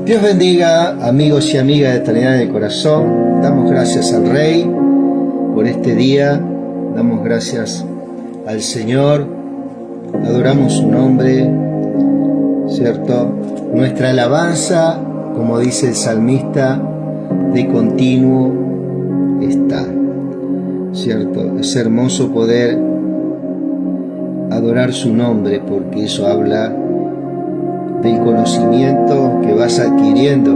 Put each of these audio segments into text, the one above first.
Dios bendiga, amigos y amigas de Eternidad en el Corazón. Damos gracias al Rey por este día. Damos gracias al Señor. Adoramos su nombre, ¿cierto? Nuestra alabanza, como dice el salmista, de continuo está, ¿cierto? Es hermoso poder adorar su nombre, porque eso habla del conocimiento que vas adquiriendo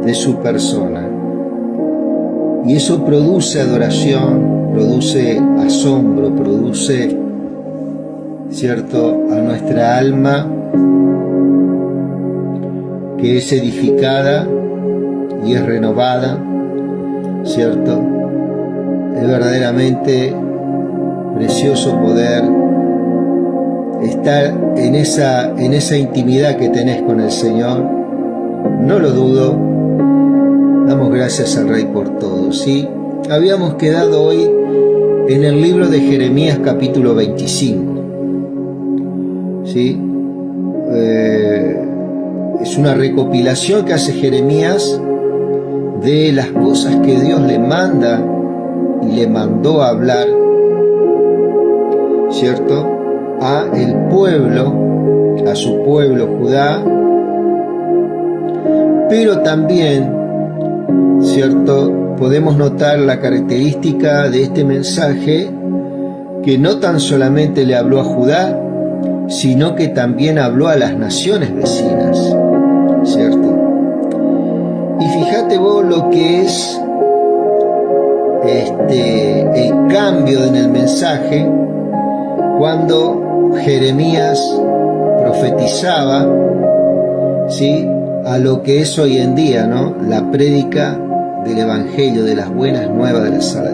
de su persona, y eso produce adoración, produce asombro, produce, ¿cierto?, a nuestra alma, que es edificada y es renovada, ¿cierto? Es verdaderamente precioso poder estar en esa intimidad que tenés con el Señor. No lo dudo. Damos gracias al Rey por todo, ¿sí? Habíamos quedado hoy en el libro de Jeremías capítulo 25, ¿sí? Es una recopilación que hace Jeremías de las cosas que Dios le manda y le mandó a hablar, ¿cierto?, a el pueblo, a su pueblo Judá, pero también, ¿cierto?, podemos notar la característica de este mensaje, que no tan solamente le habló a Judá, sino que también habló a las naciones vecinas, ¿cierto? Y fíjate vos lo que es el cambio en el mensaje cuando Jeremías profetizaba, ¿sí?, a lo que es hoy en día, ¿no?, la prédica del Evangelio, de las buenas nuevas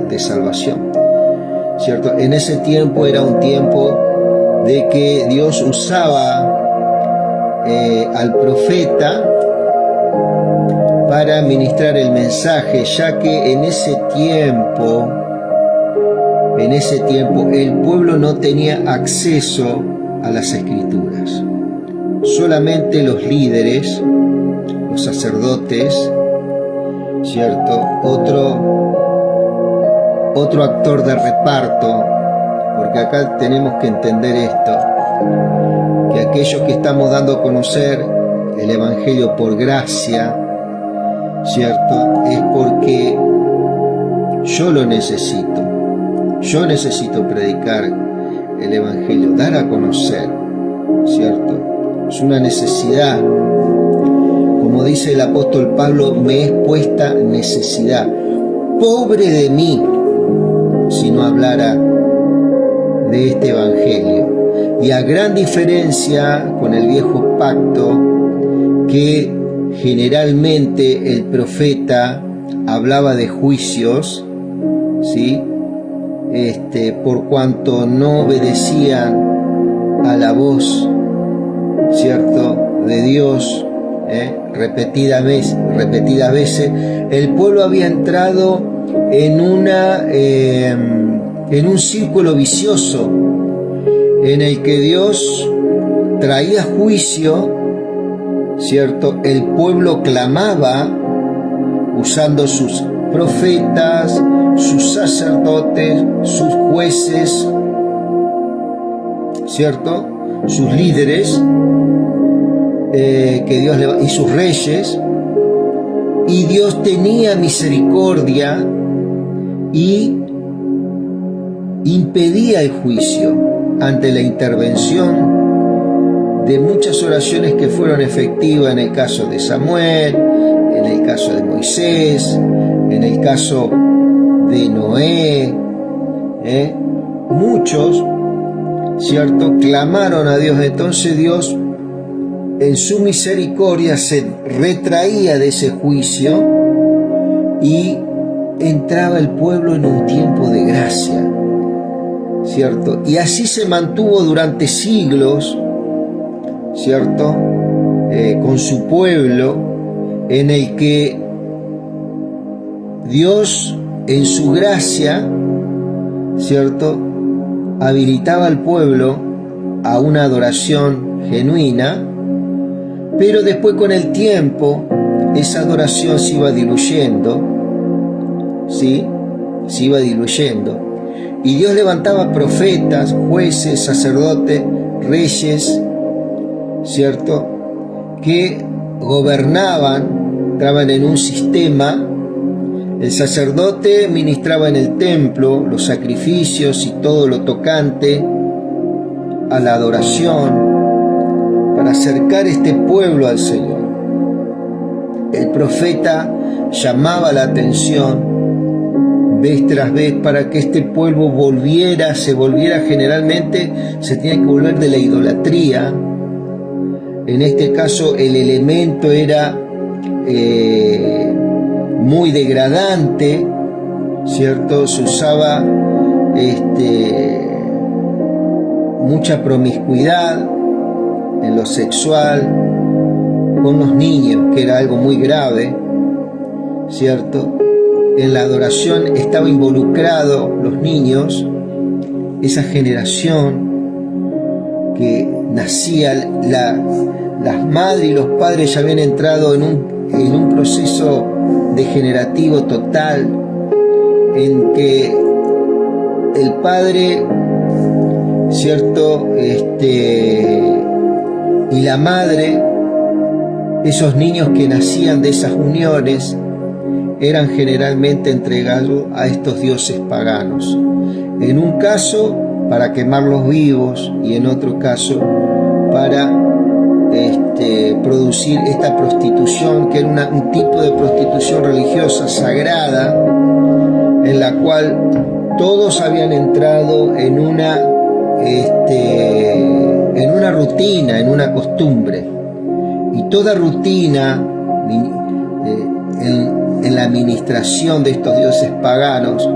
de salvación, ¿cierto? En ese tiempo era un tiempo de que Dios usaba al profeta para ministrar el mensaje, ya que en ese tiempo el pueblo no tenía acceso a las escrituras. Solamente los líderes, los sacerdotes, ¿cierto?, otro actor de reparto, porque acá tenemos que entender esto, que aquellos que estamos dando a conocer el Evangelio por gracia, ¿cierto?, es porque yo lo necesito. Yo necesito predicar el Evangelio, dar a conocer, ¿cierto? Es una necesidad. Como dice el apóstol Pablo, me es puesta necesidad. Pobre de mí si no hablara de este Evangelio. Y a gran diferencia con el viejo pacto, que generalmente el profeta hablaba de juicios, ¿sí?, por cuanto no obedecían a la voz, ¿cierto?, de Dios, repetidas veces, el pueblo había entrado en un círculo vicioso en el que Dios traía juicio, ¿cierto? El pueblo clamaba usando sus profetas, sus sacerdotes, sus jueces, ¿cierto?, sus líderes, que Dios y sus reyes, y Dios tenía misericordia y impedía el juicio ante la intervención de muchas oraciones que fueron efectivas en el caso de Samuel, en el caso de Moisés, en el caso de Noé, muchos, ¿cierto?, clamaron a Dios. Entonces Dios, en su misericordia, se retraía de ese juicio y entraba el pueblo en un tiempo de gracia, ¿cierto? Y así se mantuvo durante siglos, ¿cierto?, con su pueblo, en el que Dios, en su gracia, ¿cierto?, habilitaba al pueblo a una adoración genuina, Pero después, con el tiempo, esa adoración se iba diluyendo, ¿sí? Se iba diluyendo. Y Dios levantaba profetas, jueces, sacerdotes, reyes, ¿cierto?, que gobernaban, entraban en un sistema. El sacerdote ministraba en el templo los sacrificios y todo lo tocante a la adoración para acercar este pueblo al Señor. El profeta llamaba la atención vez tras vez para que este pueblo se volviera, generalmente se tiene que volver de la idolatría. En este caso el elemento era muy degradante, ¿cierto? Se usaba mucha promiscuidad en lo sexual con los niños, que era algo muy grave, ¿cierto? En la adoración estaba involucrado los niños, esa generación que nacía, las madres y los padres ya habían entrado en un proceso degenerativo total, en que el padre, ¿cierto?, y la madre, esos niños que nacían de esas uniones, eran generalmente entregados a estos dioses paganos. En un caso, para quemarlos vivos, y en otro caso, para producir esta prostitución, que era un tipo de prostitución religiosa sagrada, en la cual todos habían entrado en una rutina, en una costumbre. Y toda rutina en la administración de estos dioses paganos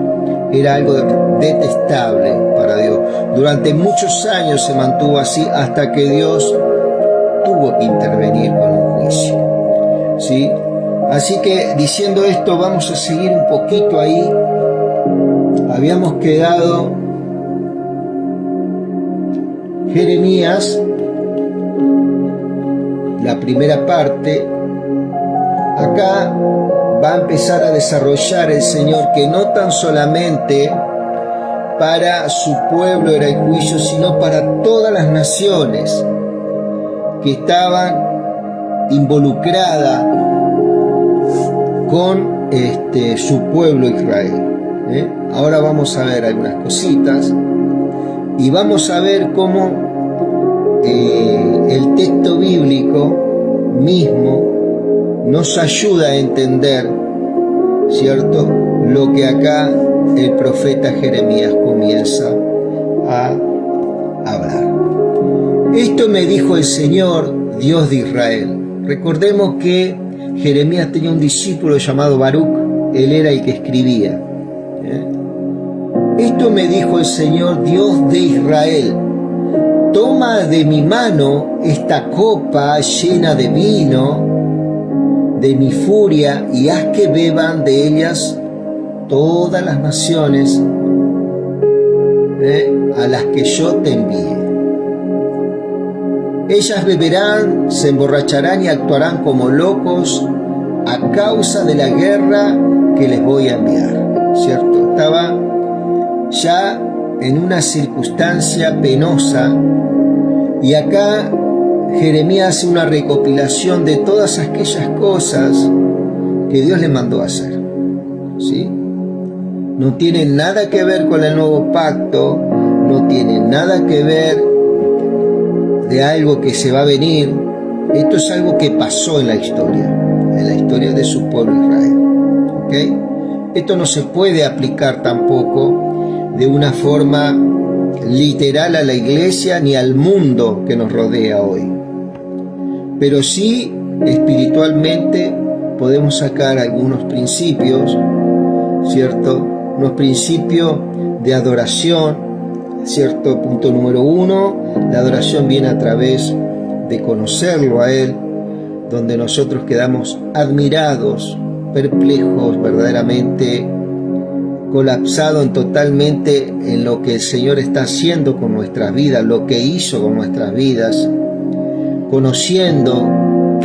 era algo detestable para Dios. Durante muchos años se mantuvo así, hasta que Dios tuvo que intervenir con un juicio, ¿sí? Así que, diciendo esto, vamos a seguir un poquito ahí. Habíamos quedado Jeremías, la primera parte. Acá va a empezar a desarrollar el Señor que no tan solamente para su pueblo era el juicio, sino para todas las naciones que estaban involucradas con su pueblo Israel. Ahora vamos a ver algunas cositas y vamos a ver cómo el texto bíblico mismo nos ayuda a entender, ¿cierto?, lo que acá el profeta Jeremías comienza a hablar. Esto me dijo el Señor, Dios de Israel. Recordemos que Jeremías tenía un discípulo llamado Baruch, él era el que escribía. Esto me dijo el Señor, Dios de Israel: toma de mi mano esta copa llena de vino de mi furia y haz que beban de ellas todas las naciones a las que yo te envíe. Ellas beberán, se emborracharán y actuarán como locos a causa de la guerra que les voy a enviar. ¿Cierto? Estaba ya en una circunstancia penosa, y acá Jeremías hace una recopilación de todas aquellas cosas que Dios le mandó a hacer, ¿sí? No tiene nada que ver con el nuevo pacto, no tiene nada que ver de algo que se va a venir. Esto es algo que pasó en la historia de su pueblo Israel, ¿okay? Esto no se puede aplicar tampoco de una forma literal a la iglesia ni al mundo que nos rodea hoy. Pero sí, espiritualmente podemos sacar algunos principios, ¿cierto? Unos principios de adoración, ¿cierto? Punto número 1, la adoración viene a través de conocerlo a Él, donde nosotros quedamos admirados, perplejos, verdaderamente colapsados totalmente en lo que el Señor está haciendo con nuestras vidas, lo que hizo con nuestras vidas, conociendo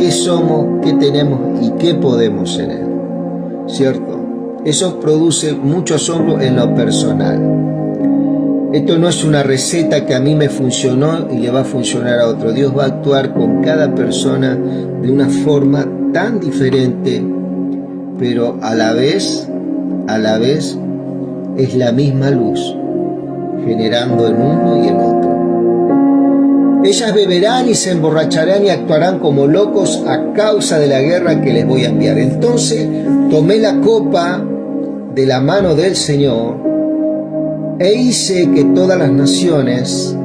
qué somos, qué tenemos y qué podemos en Él, ¿cierto? Eso produce mucho asombro en lo personal. Esto no es una receta que a mí me funcionó y le va a funcionar a otro. Dios va a actuar con cada persona de una forma tan diferente, pero a la vez es la misma luz, generando en uno y en otro. Ellas beberán y se emborracharán y actuarán como locos a causa de la guerra que les voy a enviar. Entonces tomé la copa de la mano del Señor e hice que todas las naciones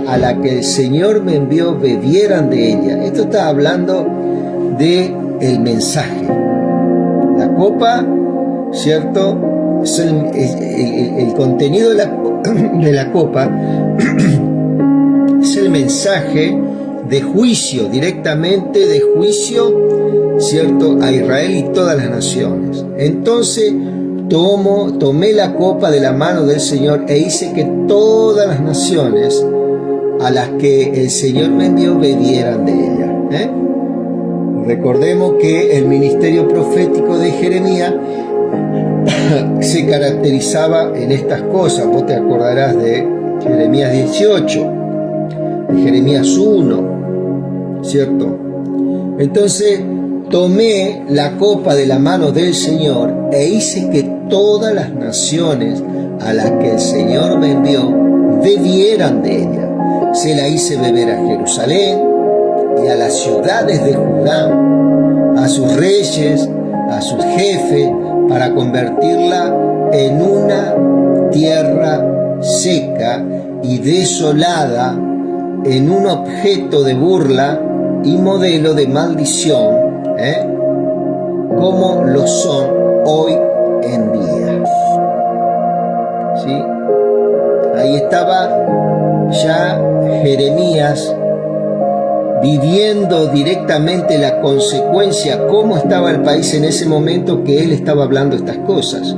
a las que el Señor me envió bebieran de ella. Esto está hablando de el mensaje. La copa, ¿cierto? Es el contenido de la copa es el mensaje de juicio, directamente de juicio, ¿cierto?, a Israel y todas las naciones. Entonces tomé la copa de la mano del Señor e hice que todas las naciones a las que el Señor me envió bebieran de ella. Recordemos que el ministerio profético de Jeremías se caracterizaba en estas cosas. Vos te acordarás de Jeremías 18, de Jeremías 1, ¿cierto? Entonces tomé la copa de la mano del Señor e hice que todas las naciones a las que el Señor me envió bebieran de ella. Se la hice beber a Jerusalén y a las ciudades de Judá, a sus reyes, a sus jefes, para convertirla en una tierra seca y desolada, en un objeto de burla y modelo de maldición, como lo son hoy en día. ¿Sí? Ahí estaba ya Jeremías viviendo directamente la consecuencia, cómo estaba el país en ese momento que él estaba hablando estas cosas,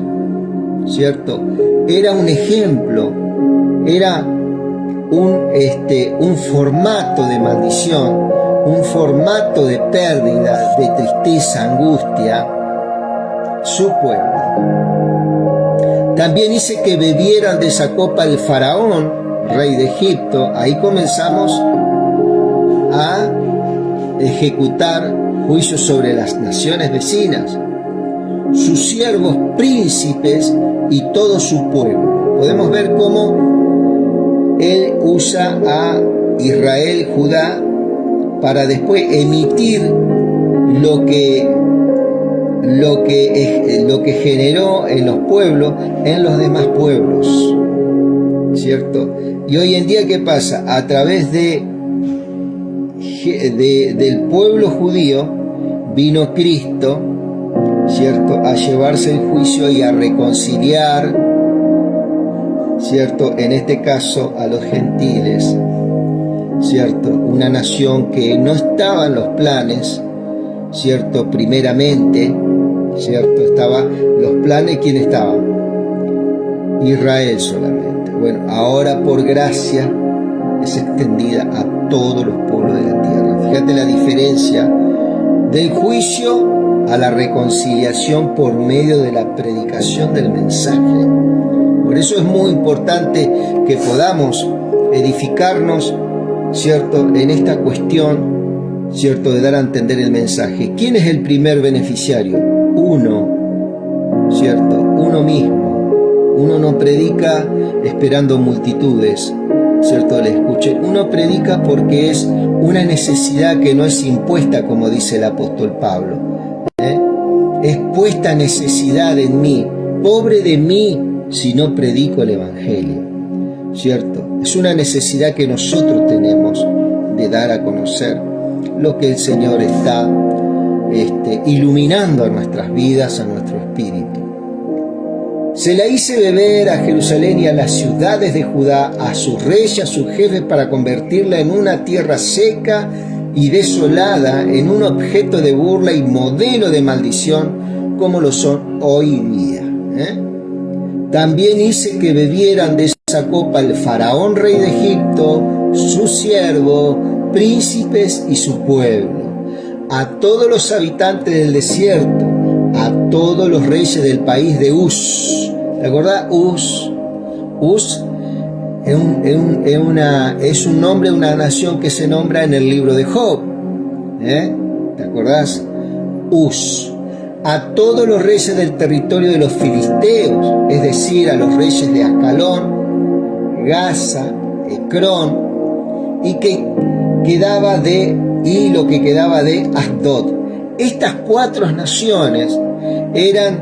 ¿cierto? Era un ejemplo, era un formato de maldición, un formato de pérdida, de tristeza, angustia, su pueblo. También hice que bebieran de esa copa el faraón, rey de Egipto. Ahí comenzamos a ejecutar juicios sobre las naciones vecinas, sus siervos, príncipes y todo su pueblo. Podemos ver cómo él usa a Israel, Judá, para después emitir lo que generó en los pueblos, en los demás pueblos, ¿cierto? Y hoy en día, ¿qué pasa? A través del pueblo judío vino Cristo, ¿cierto?, a llevarse el juicio y a reconciliar, ¿cierto?, en este caso a los gentiles, ¿cierto?, una nación que no estaba en los planes, ¿cierto?, primeramente, ¿cierto?, estaban los planes. ¿Quién estaba? Israel solamente. Bueno, ahora por gracia es extendida a todos los pueblos de la tierra. Fíjate la diferencia del juicio a la reconciliación por medio de la predicación del mensaje. Por eso es muy importante que podamos edificarnos, ¿cierto?, en esta cuestión, ¿cierto?, de dar a entender el mensaje. ¿Quién es el primer beneficiario? Uno, ¿cierto?, uno mismo. Uno no predica esperando multitudes, ¿cierto?, le escuchen. Uno predica porque es una necesidad que no es impuesta, como dice el apóstol Pablo. Es puesta necesidad en mí. Pobre de mí si no predico el evangelio, ¿cierto? Es una necesidad que nosotros tenemos de dar a conocer lo que el Señor está iluminando a nuestras vidas, a nuestro espíritu. Se la hice beber a Jerusalén y a las ciudades de Judá, a sus reyes, a sus jefes, para convertirla en una tierra seca y desolada, en un objeto de burla y modelo de maldición, como lo son hoy día. También hice que bebieran de esa copa el faraón, rey de Egipto, su siervo, príncipes y su pueblo, a todos los habitantes del desierto, a todos los reyes del país de Uz. ¿Te acordás? Uz es un nombre de una nación que se nombra en el libro de Job. ¿Te acordás? Uz. A todos los reyes del territorio de los filisteos, es decir, a los reyes de Ascalón, Gaza, Ecrón, y lo que quedaba de Asdod. Estas 4 naciones eran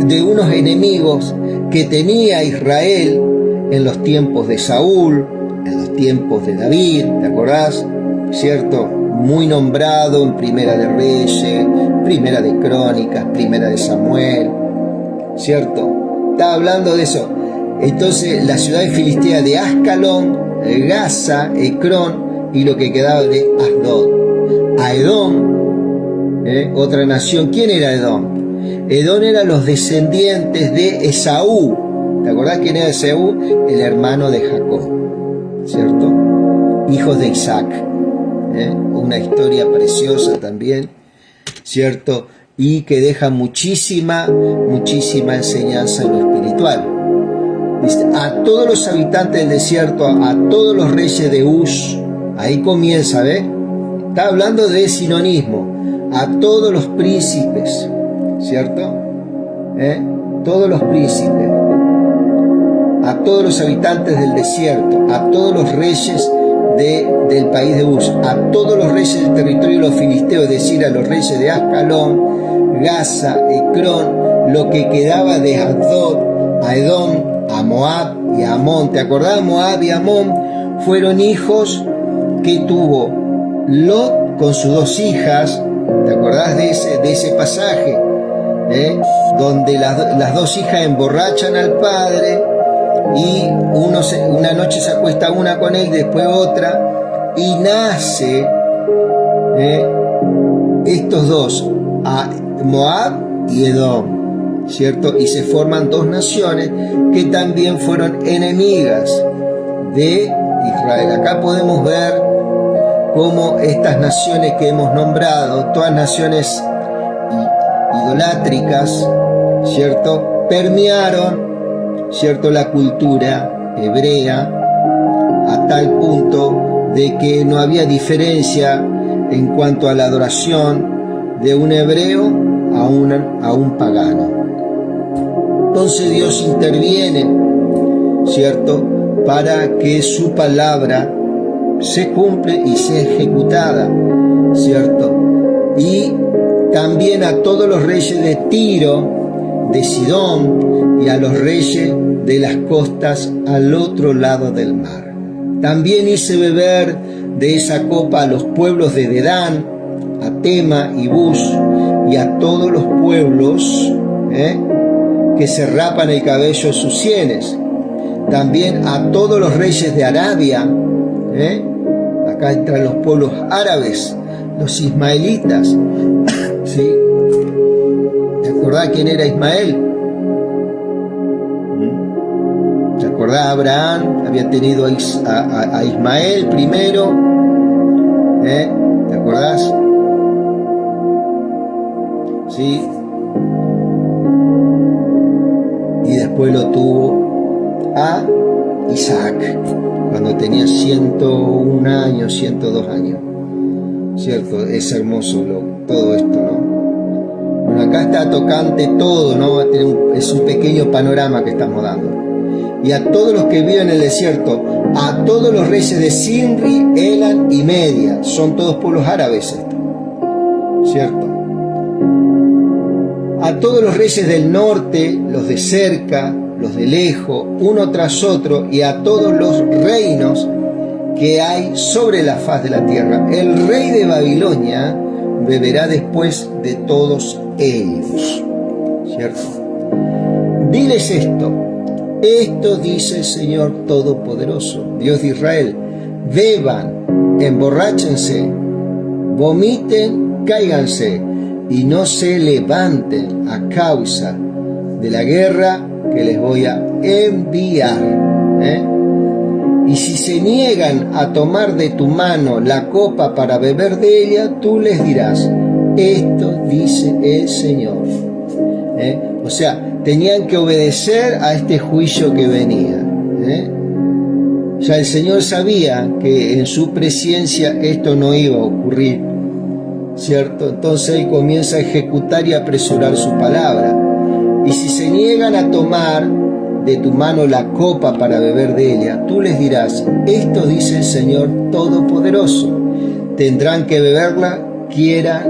de unos enemigos que tenía Israel en los tiempos de Saúl, en los tiempos de David, ¿te acordás? ¿Cierto? Muy nombrado en Primera de Reyes, Primera de Crónicas, Primera de Samuel, ¿cierto? Está hablando de eso. Entonces, la ciudad de Filistea de Ascalón, Gaza, Ecrón y lo que quedaba de Asdod. A Edom, otra nación. ¿Quién era Edom? Edom eran los descendientes de Esaú. ¿Te acordás quién era Esaú? El hermano de Jacob, ¿cierto? Hijos de Isaac. Una historia preciosa también, ¿cierto? Y que deja muchísima enseñanza en lo espiritual. Dice, a todos los habitantes del desierto, a todos los reyes de Uz. Ahí comienza, ¿ves? Está hablando de sinónimo. A todos los príncipes, ¿cierto? Todos los príncipes. A todos los habitantes del desierto, a todos los reyes del país de Uz, a todos los reyes del territorio de los filisteos, es decir, a los reyes de Ascalón, Gaza, Ecrón, lo que quedaba de Asdod, a Edom, a Moab y a Amón. ¿Te acordás? Moab y Amón fueron hijos que tuvo Lot con sus 2 hijas. ¿Te acordás de ese pasaje? Donde las 2 hijas emborrachan al padre y una noche se acuesta una con él, después otra, y nace estos 2, Moab y Edom, ¿cierto? Y se forman 2 naciones que también fueron enemigas de Israel. Acá podemos ver cómo estas naciones que hemos nombrado, todas naciones idolátricas, ¿cierto?, permearon, ¿cierto?, la cultura hebrea a tal punto de que no había diferencia en cuanto a la adoración de un hebreo a un pagano. Entonces Dios interviene, ¿cierto?, para que su palabra se cumple y sea ejecutada, ¿cierto? Y también a todos los reyes de Tiro, de Sidón y a los reyes de las costas al otro lado del mar. También hice beber de esa copa a los pueblos de Dedán, a Tema y Bus y a todos los pueblos que se rapan el cabello de sus sienes. También a todos los reyes de Arabia, acá entran los pueblos árabes, los ismaelitas, ¿sí? ¿Te acordás quién era Ismael? ¿Te acordás? Abraham había tenido a Ismael primero, ¿te acordás? ¿Sí? Y después lo tuvo a Isaac cuando tenía 101 años, 102 años, ¿cierto? Es hermoso todo esto, ¿no? Bueno, acá está tocante todo, ¿no? Es un pequeño panorama que estamos dando. Y a todos los que viven en el desierto, a todos los reyes de Sinri, Elan y Media, son todos pueblos árabes esto, ¿cierto? A todos los reyes del norte, los de cerca, los de lejos, uno tras otro, y a todos los reinos que hay sobre la faz de la tierra. El rey de Babilonia beberá después de todos ellos, ¿cierto? Diles esto dice el Señor Todopoderoso, Dios de Israel: beban, emborráchense, vomiten, cáiganse y no se levanten a causa de la guerra que les voy a enviar. Y si se niegan a tomar de tu mano la copa para beber de ella, tú les dirás, esto dice el Señor. O sea, tenían que obedecer a este juicio que venía. Ya el Señor sabía que en su presencia esto no iba a ocurrir, ¿cierto? Entonces Él comienza a ejecutar y apresurar su palabra. Y si se niegan a tomar de tu mano la copa para beber de ella, tú les dirás, esto dice el Señor Todopoderoso, tendrán que beberla, quieran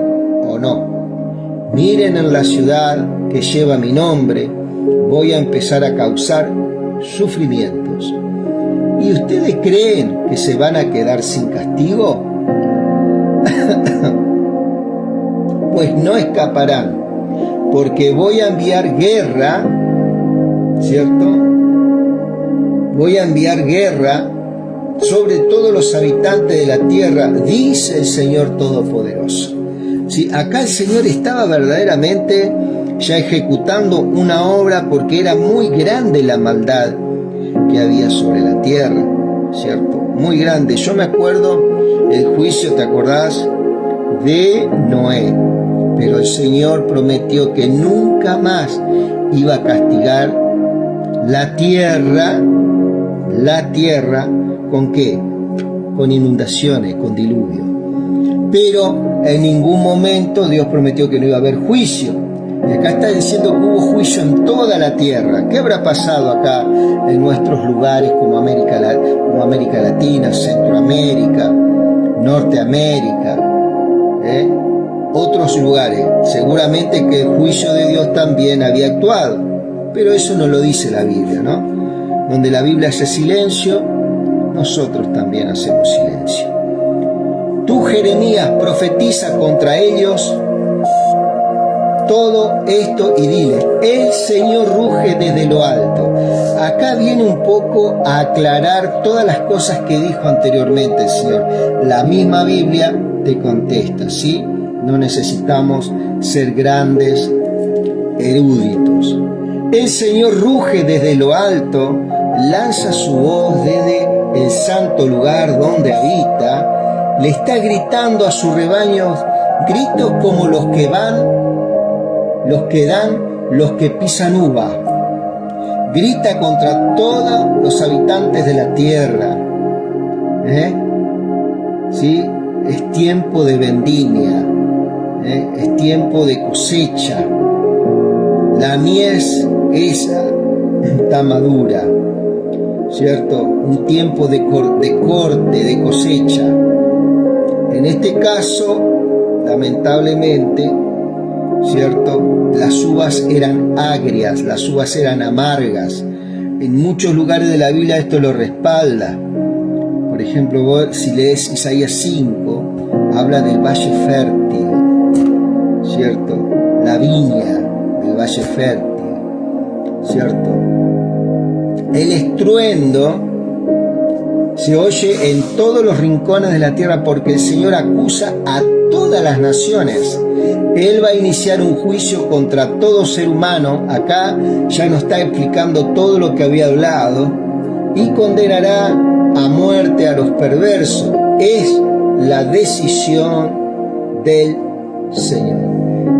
o no. Miren en la ciudad que lleva mi nombre, voy a empezar a causar sufrimientos. ¿Y ustedes creen que se van a quedar sin castigo? Pues no escaparán, porque voy a enviar guerra, ¿cierto? Voy a enviar guerra sobre todos los habitantes de la tierra, dice el Señor Todopoderoso. ¿Sí? Acá el Señor estaba verdaderamente ya ejecutando una obra porque era muy grande la maldad que había sobre la tierra, ¿cierto? Muy grande. Yo me acuerdo el juicio, ¿te acordás? De Noé. Pero el Señor prometió que nunca más iba a castigar la tierra, ¿con qué? Con inundaciones, con diluvio. Pero en ningún momento Dios prometió que no iba a haber juicio. Y acá está diciendo que hubo juicio en toda la tierra. ¿Qué habrá pasado acá en nuestros lugares como América Latina, Centroamérica, Norteamérica? Otros lugares. Seguramente que el juicio de Dios también había actuado. Pero eso no lo dice la Biblia, ¿no? Donde la Biblia hace silencio, nosotros también hacemos silencio. Tú, Jeremías, profetiza contra ellos todo esto y dile, el Señor ruge desde lo alto. Acá viene un poco a aclarar todas las cosas que dijo anteriormente el Señor. La misma Biblia te contesta, ¿sí? No necesitamos ser grandes eruditos. El Señor ruge desde lo alto, lanza su voz desde el santo lugar donde habita, le está gritando a sus rebaños, gritos como los que dan los que pisan uva. Grita contra todos los habitantes de la tierra. ¿Sí? Es tiempo de vendimia, es tiempo de cosecha. La mies esa está madura, ¿cierto? Un tiempo de corte, de cosecha. En este caso, lamentablemente, ¿cierto? Las uvas eran agrias, las uvas eran amargas. En muchos lugares de la Biblia esto lo respalda. Por ejemplo, vos, si lees Isaías 5, habla del valle fértil, ¿cierto? La viña del valle fértil, ¿cierto? El estruendo se oye en todos los rincones de la tierra porque el Señor acusa a todas las naciones. Él va a iniciar un juicio contra todo ser humano. Acá ya nos está explicando todo lo que había hablado y condenará a muerte a los perversos. Es la decisión del Señor.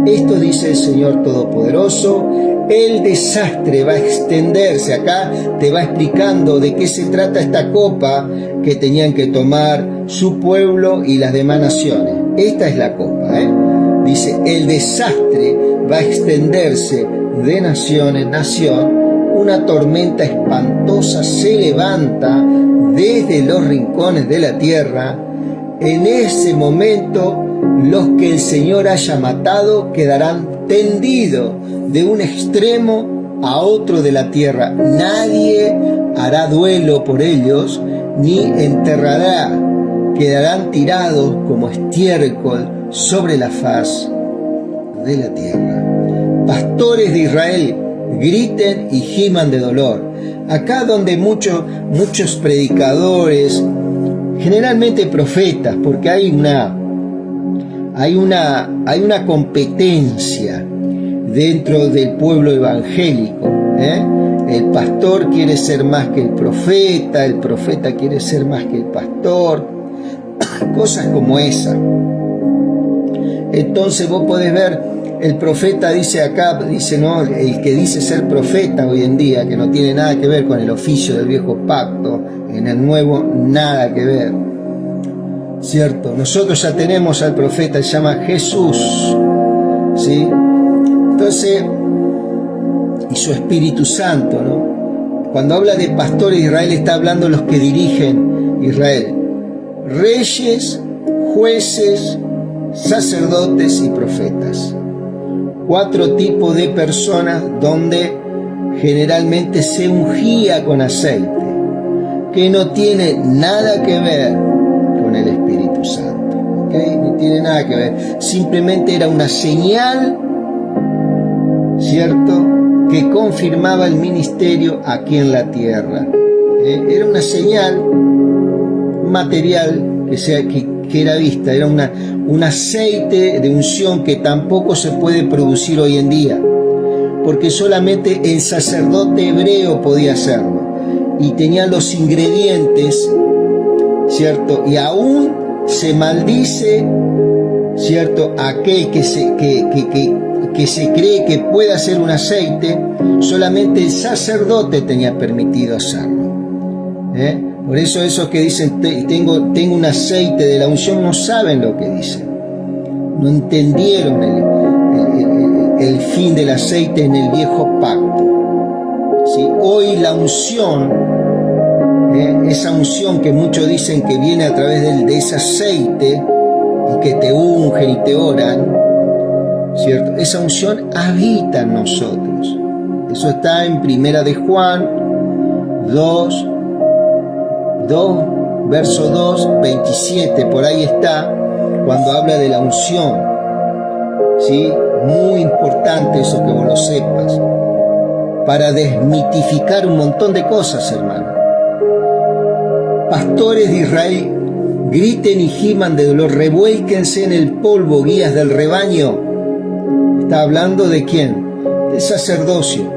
Esto dice el Señor Todopoderoso. El desastre va a extenderse. Acá te va explicando de qué se trata esta copa que tenían que tomar su pueblo y las demás naciones. Esta es la copa, Dice, el desastre va a extenderse de nación en nación. Una tormenta espantosa se levanta desde los rincones de la tierra. En ese momento, los que el Señor haya matado quedarán tendidos de un extremo a otro de la tierra. Nadie hará duelo por ellos, ni enterrará. Quedarán tirados como estiércol sobre la faz de la tierra. Pastores de Israel, griten y giman de dolor. Acá donde muchos predicadores, generalmente profetas, porque hay una competencia dentro del pueblo evangélico, el pastor quiere ser más que el profeta quiere ser más que el pastor, cosas como esa. Entonces vos podés ver, el profeta dice acá, dice, no, el que dice ser profeta hoy en día, que no tiene nada que ver con el oficio del viejo pacto, en el nuevo nada que ver, ¿cierto? Nosotros ya tenemos al profeta, se llama Jesús, ¿sí? Entonces, y su Espíritu Santo, ¿no? Cuando habla de pastores de Israel, está hablando de los que dirigen Israel: reyes, jueces, sacerdotes y profetas. 4 tipos de personas donde generalmente se ungía con aceite, que no tiene nada que ver con el Espíritu Santo, ¿okay? No tiene nada que ver, simplemente era una señal, ¿cierto?, que confirmaba el ministerio aquí en la tierra. Era una señal material que era vista, era un aceite de unción que tampoco se puede producir hoy en día, porque solamente el sacerdote hebreo podía hacerlo, y tenía los ingredientes, ¿cierto? Y aún se maldice, ¿cierto?, aquel que se cree que puede hacer un aceite, solamente el sacerdote tenía permitido hacerlo. Por eso esos que dicen tengo un aceite de la unción, no saben lo que dicen, no entendieron el fin del aceite en el viejo pacto, ¿sí? Hoy la unción, esa unción que muchos dicen que viene a través de ese aceite y que te ungen y te oran, ¿cierto? Esa unción habita en nosotros. Eso está en 1 de Juan 2, verso 2, 27, por ahí está, cuando habla de la unción, ¿sí? Muy importante eso, que vos lo sepas, para desmitificar un montón de cosas, hermano. Pastores de Israel, griten y giman de dolor, revuélquense en el polvo, guías del rebaño. Está hablando de quién, del sacerdocio.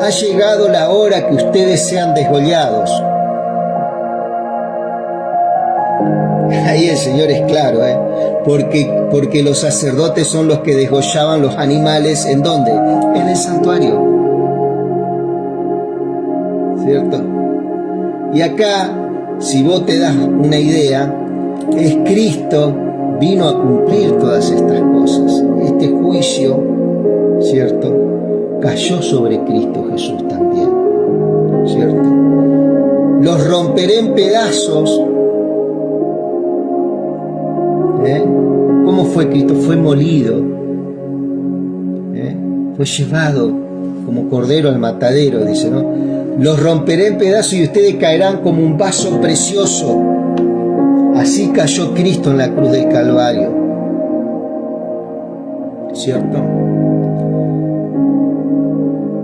Ha llegado la hora que ustedes sean desgollados. Ahí el Señor es claro, porque los sacerdotes son los que desgollaban los animales. ¿En dónde? En el santuario, ¿cierto? Y acá, si vos te das una idea, es Cristo vino a cumplir todas estas cosas. Este juicio, ¿cierto?, cayó sobre Cristo Jesús también, ¿cierto? Los romperé en pedazos. ¿Cómo fue Cristo? Fue molido, fue llevado como cordero al matadero, dice, ¿no? Los romperé en pedazos y ustedes caerán como un vaso precioso. Así cayó Cristo en la cruz del Calvario, ¿cierto?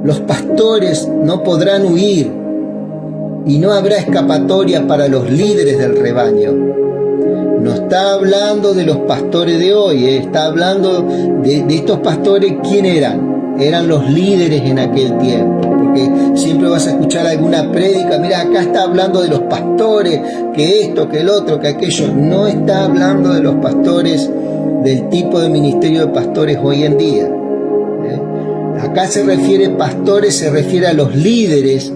Los pastores no podrán huir y no habrá escapatoria para los líderes del rebaño. No está hablando de los pastores de hoy, está hablando de estos pastores. ¿Quién eran? Eran los líderes en aquel tiempo, porque siempre vas a escuchar alguna prédica, mira, acá está hablando de los pastores, que esto, que el otro, que aquello. No está hablando de los pastores, del tipo de ministerio de pastores hoy en día. Acá se refiere pastores, se refiere a los líderes,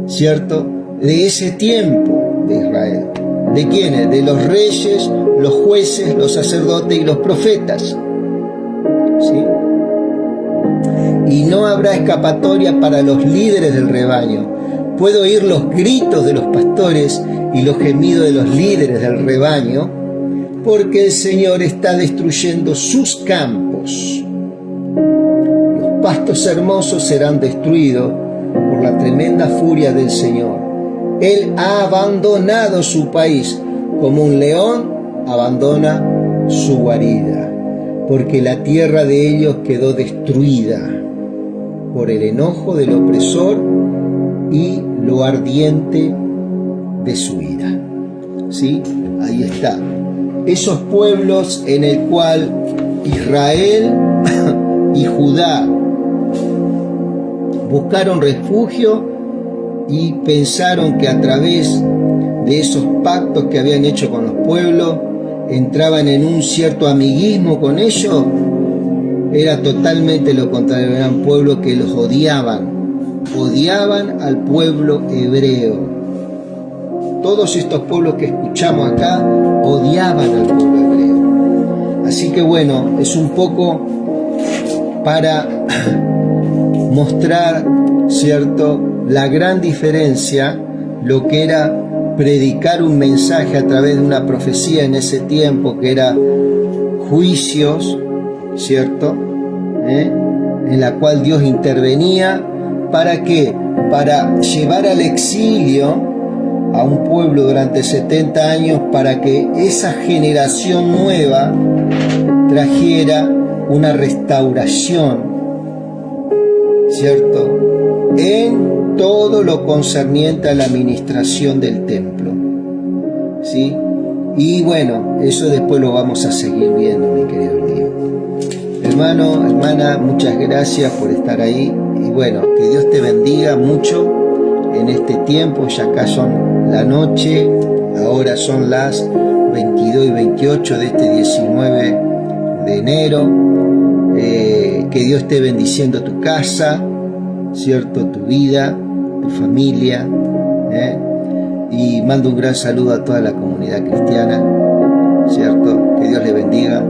¿cierto?, de ese tiempo de Israel. ¿De quiénes? De los reyes, los jueces, los sacerdotes y los profetas, ¿sí? Y no habrá escapatoria para los líderes del rebaño. Puedo oír los gritos de los pastores y los gemidos de los líderes del rebaño, porque el Señor está destruyendo sus campos. Los pastos hermosos serán destruidos por la tremenda furia del Señor. Él ha abandonado su país como un león abandona su guarida, porque la tierra de ellos quedó destruida por el enojo del opresor y lo ardiente de su ira. ¿Sí? Ahí está. Esos pueblos en el cual Israel y Judá buscaron refugio y pensaron que a través de esos pactos que habían hecho con los pueblos, entraban en un cierto amiguismo con ellos. Era totalmente lo contrario, eran pueblos que los odiaban al pueblo hebreo. Todos estos pueblos que escuchamos acá odiaban al pueblo hebreo. Así que bueno, es un poco para mostrar, ¿cierto?, la gran diferencia, lo que era predicar un mensaje a través de una profecía en ese tiempo, que era juicios, ¿cierto?, en la cual Dios intervenía. ¿Para qué? Para llevar al exilio a un pueblo durante 70 años, para que esa generación nueva trajera una restauración, ¿cierto?, en todo lo concerniente a la administración del templo, ¿sí? Y bueno, eso después lo vamos a seguir viendo, mi querido amigo. Hermano, hermana, muchas gracias por estar ahí. Y bueno, que Dios te bendiga mucho en este tiempo. Ya acá son la noche, ahora son las 22 y 28 de este 19 de enero. Que Dios esté bendiciendo tu casa, ¿cierto?, tu vida, tu familia, y mando un gran saludo a toda la comunidad cristiana, ¿cierto? Que Dios le bendiga.